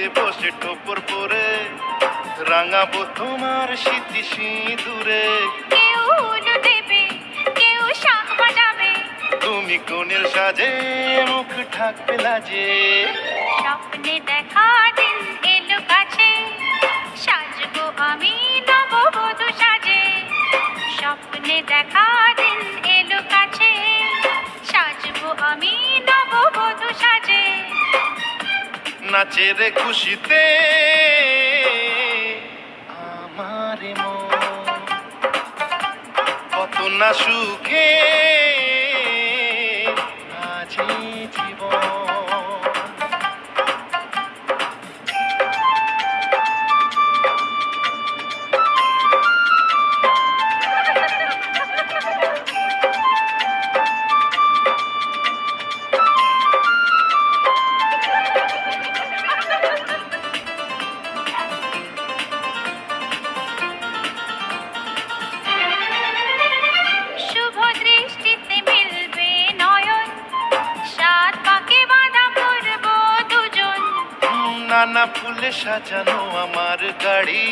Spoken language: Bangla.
কাছে বসে টোপর পরে রাঙাবো তোমার স্মৃতি সিঁদুরে। কেউ উলু দেবে, কেউ শাঁখ বাজাবে, তুমি কোনের সাজে মুখ ঢাকবে লাজে। স্বপ্নে দেখা দিন এলো কাছে, সাজবো আমি নববধূ সাজে। স্বপ্নে দেখা দিন এলো কাছে, সাজবো আমি নববধূ সাজে। নাচের খুশিতে আমার মন কত না সুখে আজি জীবন। শুভ দৃষ্টিতে মিলবে নয়ন, সাত পাকে বাঁধা পড়বো দুজন। নানা ফুলে সাজানো আমার গাড়ি,